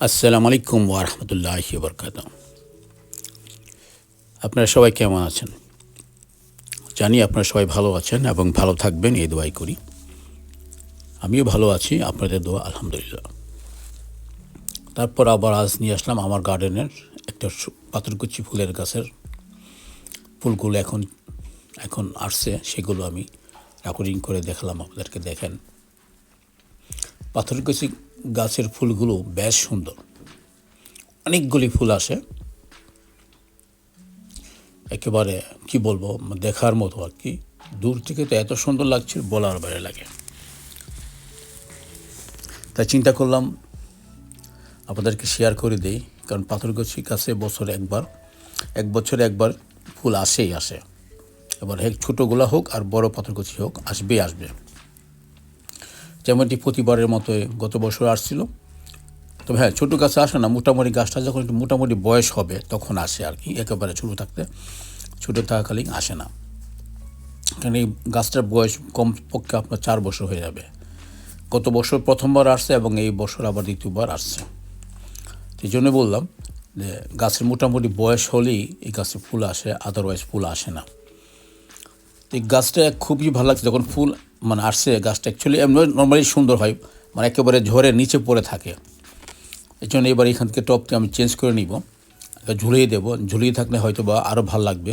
আসসালামু আলাইকুম ওয়া রাহমাতুল্লাহি ওয়া বারাকাতুহু। আপনারা সবাই কেমন আছেন? জানি আপনারা সবাই ভালো আছেন এবং ভালো থাকবেন এই দোয়াই করি। আমিও ভালো আছি, আপনাদের দোয়া আলহামদুলিল্লাহ। তারপর আবার আজ নিয়ে আসলাম আমার গার্ডেনের একটা পাথরকুচি ফুলের গাছের ফুলগুলো এখন আসছে, সেগুলো আমি রেকর্ডিং করে দেখালাম আপনাদেরকে। দেখেন, পাথরকুচি গাছের ফুলগুলো বেশ সুন্দর, অনেকগুলি ফুল আসে, একেবারে কি বলবো, দেখার মতো আর কি। দূর থেকে তো এত সুন্দর লাগছে, বলার বাইরে লাগে। তাই চিন্তা করলাম আপনাদেরকে শেয়ার করে দেই, কারণ পাথরকুচি গাছে এক বছরে একবার ফুল আসে। এবার ছোটোগুলো হোক আর বড় পাথরকুচি হোক, আসবে। যেমনটি প্রতিবারের মতোই গত বছর আসছিল। তবে হ্যাঁ, ছোটো গাছে আসে না, মোটামুটি গাছটা যখন একটু মোটামুটি বয়স হবে তখন আসে আর কি। একেবারে ছোটো থাকাকালীন আসে না, কারণ এই গাছটার বয়স কমপক্ষে আপনার 4 বছর হয়ে যাবে। গত বছর প্রথমবার আসছে এবং এই বছর আবার দ্বিতীয়বার আসছে। সেই জন্য বললাম যে গাছের মোটামুটি বয়স হলেই এই গাছে ফুল আসে, আদারওয়াইজ ফুল আসে না। তো এই গাছটা খুবই ভালো লাগছে যখন ফুল আসছে। গাছটা অ্যাকচুয়ালি নর্মালি সুন্দর হয়, একেবারে ঝড়ে নিচে পড়ে থাকে। এই জন্য এবার এখান থেকে টপটি আমি চেঞ্জ করে নিব, ঝুলিয়ে দেবো। ঝুলিয়ে থাকলে হয়তো বা আরও ভালো লাগবে,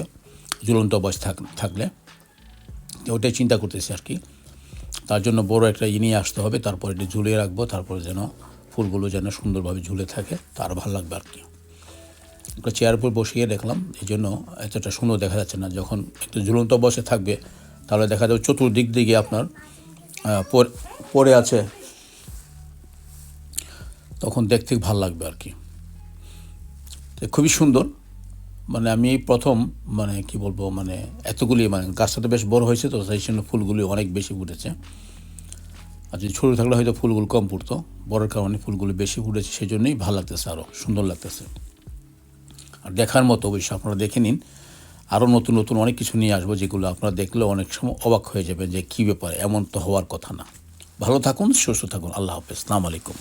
ঝুলন্ত অবস্থা থাকলে। ওইটাই চিন্তা করতেছি আর কি। তার জন্য বড় একটা নিয়ে আসতে হবে, তারপর এটা ঝুলিয়ে রাখবো, তারপরে যেন ফুলগুলো যেন সুন্দরভাবে ঝুলে থাকে, তার ভালো লাগবে আর কি। একটা চেয়ার উপর বসিয়ে দেখলাম, এই জন্য এতটা সুন্দর দেখা যাচ্ছে না। যখন একটু ঝুলন্ত অবস্থায় থাকবে তাহলে দেখা যাবে চতুর্দিক দিকে আপনার পড়ে আছে, তখন দেখতে ভালো লাগবে আর কি। খুবই সুন্দর। আমি প্রথম কি বলবো, এতগুলি গাছটা তো বেশ বড় হয়েছে, তো সেই জন্য ফুলগুলি অনেক বেশি ফুটেছে। আর যদি ছোটো থাকলে হয়তো ফুলগুলো কম ফুটতো, বড়োর কারণে ফুলগুলো বেশি ফুটেছে, সেই জন্যই ভালো লাগতেছে, আরও সুন্দর লাগতেছে। আর দেখার মতো অবশ্যই আপনারা দেখে নিন। আরও নতুন নতুন অনেক কিছু নিয়ে আসবো, যেগুলো আপনারা দেখলে অনেক সময় অবাক হয়ে যাবেন যে কী ব্যাপারে, এমন তো হওয়ার কথা না। ভালো থাকুন, সুস্থ থাকুন, আল্লাহ হাফেজ, আসসালামু আলাইকুম।